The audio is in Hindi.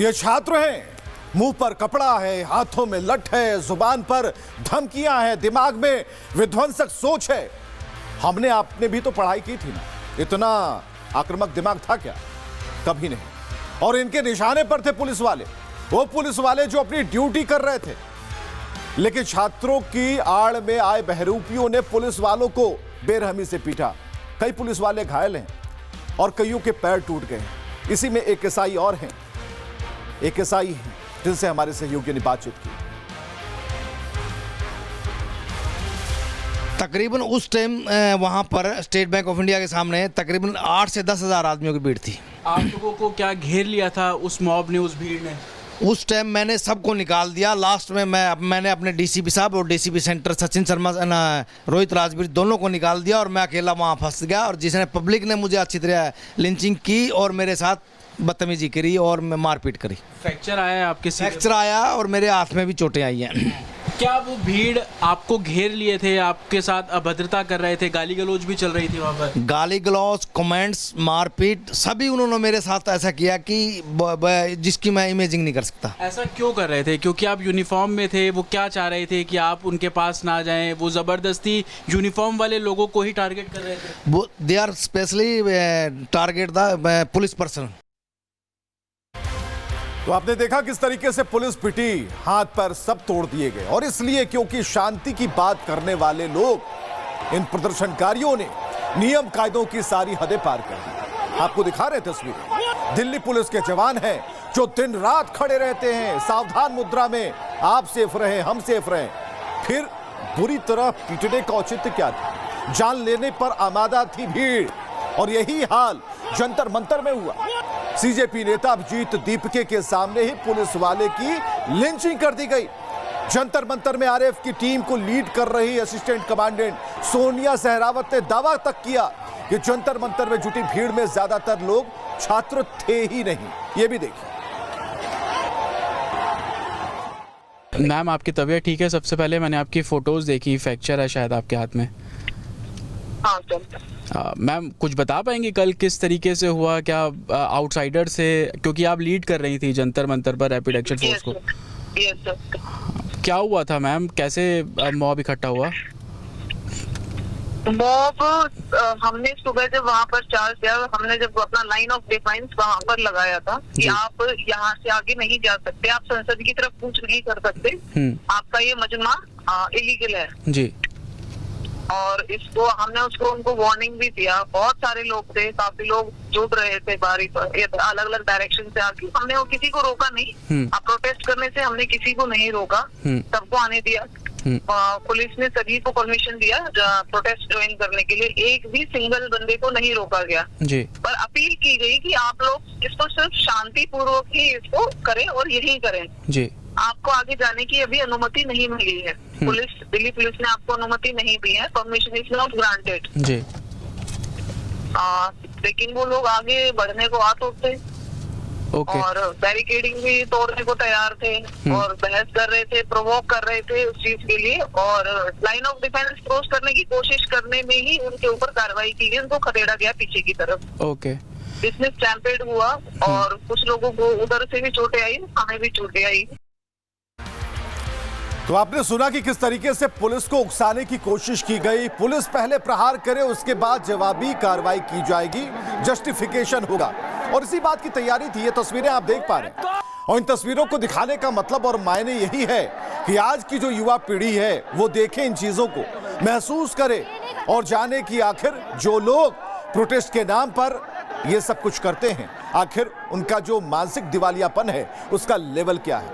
ये छात्र हैं, मुंह पर कपड़ा है, हाथों में लठ है, जुबान पर धमकियां हैं, दिमाग में विध्वंसक सोच है। हमने आपने भी तो पढ़ाई की थी ना, इतना आक्रामक दिमाग था क्या? कभी नहीं। और इनके निशाने पर थे पुलिस वाले, वो पुलिस वाले जो अपनी ड्यूटी कर रहे थे। लेकिन छात्रों की आड़ में आए बहरूपियों ने पुलिस वालों को बेरहमी से पीटा। कई पुलिस वाले घायल हैं और कईयों के पैर टूट गए। इसी में एक एसआई और हैं, एक एसआई हैं जिनसे हमारे सहयोगी ने बातचीत की। तकरीबन उस टाइम वहाँ पर स्टेट बैंक ऑफ इंडिया के सामने तकरीबन 8 से 10 हज़ार आदमियों की भीड़ थी। आप लोगों को क्या घेर लिया था उस मॉब ने, उस भीड़ ने? उस टाइम मैंने सबको निकाल दिया। लास्ट में मैंने अपने डीसीपी साहब और डीसीपी सेंटर सचिन शर्मा रोहित राजवीर दोनों को निकाल दिया और मैं अकेला वहाँ फंस गया। और जिसने पब्लिक ने मुझे अच्छी तरह लिंचिंग की और मेरे साथ बदतमीजी करी और मैं मारपीट करी। फ्रैक्चर आया है आपके? फ्रैक्चर आया और मेरे हाथ में भी चोटें आई हैं। क्या वो भीड़ आपको घेर लिए थे, आपके साथ अभद्रता कर रहे थे, गाली गलौज भी चल रही थी वहाँ पर? गाली गलौज, कमेंट्स, मारपीट सभी उन्होंने मेरे साथ ऐसा किया कि जिसकी मैं इमेजिंग नहीं कर सकता। ऐसा क्यों कर रहे थे? क्योंकि आप यूनिफॉर्म में थे। वो क्या चाह रहे थे कि आप उनके पास ना जाएं? वो ज़बरदस्ती यूनिफॉर्म वाले लोगों को ही टारगेट कर रहे थे? वो they are specially target the police person. तो आपने देखा किस तरीके से पुलिस पिटी, हाथ पैर सब तोड़ दिए गए। और इसलिए क्योंकि शांति की बात करने वाले लोग, इन प्रदर्शनकारियों ने नियम कायदों की सारी हदें पार कर दी। आपको दिखा रहे तस्वीरें, दिल्ली पुलिस के जवान हैं जो दिन रात खड़े रहते हैं सावधान मुद्रा में, आप सेफ रहे हम सेफ रहे। फिर बुरी तरह पीटने का औचित्य क्या था? जान लेने पर आमादा थी भीड़। और यही हाल जंतर मंतर में हुआ। सीजेपी नेता अभिजीत दीपके के सामने ही पुलिस वाले की लिंचिंग कर दी गई। जंतर मंतर में आरएएफ की टीम को लीड कर रही असिस्टेंट कमांडेंट सोनिया सहरावत ने दावा तक किया कि जंतर मंतर में जुटी भीड़ में ज्यादातर लोग छात्र थे ही नहीं। ये भी देखिए। मैम, आपकी तबीयत ठीक है? सबसे पहले मैंने आपकी फोटोज देखी, फ्रैक्चर है शायद आपके हाथ में। मैम, कुछ बता पाएंगे कल किस तरीके से हुआ? क्या आउटसाइडर से, क्योंकि आप लीड कर रही थी जंतर मंतर पर रैपिड एक्शन फोर्स को, क्या हुआ था मैम? कैसे मॉब इकट्ठा हुआ? मॉब हमने सुबह जब वहाँ पर चार्ज किया, हमने जब अपना लाइन ऑफ डिफेंस वहाँ पर लगाया था कि आप यहाँ से आगे नहीं जा सकते, आप संसद की तरफ कूच नहीं कर सकते, आपका ये मजमा इलीगल है जी। और इसको हमने उनको वार्निंग भी दिया। बहुत सारे लोग थे, काफी लोग जुड़ रहे थे बारी पर, अलग अलग डायरेक्शन से आके। हमने वो किसी को रोका नहीं, प्रोटेस्ट करने से हमने किसी को नहीं रोका, सबको आने दिया। पुलिस ने सभी को परमिशन दिया प्रोटेस्ट ज्वाइन करने के लिए। एक भी सिंगल बंदे को नहीं रोका गया जी। पर अपील की गई कि आप लोग इसको सिर्फ शांति पूर्वक ही इसको करें और यही करें जी। आपको आगे जाने की अभी अनुमति नहीं मिली है। दिल्ली पुलिस ने आपको अनुमति नहीं दी है, परमिशन इज नॉट ग्रांटेड जी। लेकिन वो लोग आगे बढ़ने को आतुर थे और बैरिकेडिंग भी तोड़ने को तैयार थे और बहस कर रहे थे, प्रोवोक कर रहे थे उस चीज के लिए। और लाइन ऑफ डिफेंस क्रॉस करने की कोशिश करने में ही उनके ऊपर कार्रवाई की गई, उनको खदेड़ा गया पीछे की तरफ। ओके, इसमें स्टैम्पेड हुआ और कुछ लोगों को उधर से भी चोटें आई, हमें भी चोटें आई। तो आपने सुना कि किस तरीके से पुलिस को उकसाने की कोशिश की गई। पुलिस पहले प्रहार करे, उसके बाद जवाबी कार्रवाई की जाएगी, जस्टिफिकेशन होगा। और इसी बात की तैयारी थी। ये तस्वीरें आप देख पा रहे हैं और इन तस्वीरों को दिखाने का मतलब और मायने यही है कि आज की जो युवा पीढ़ी है वो देखे इन चीजों को, महसूस करे और जाने कि आखिर जो लोग प्रोटेस्ट के नाम पर ये सब कुछ करते हैं, आखिर उनका जो मानसिक दिवालियापन है उसका लेवल क्या है।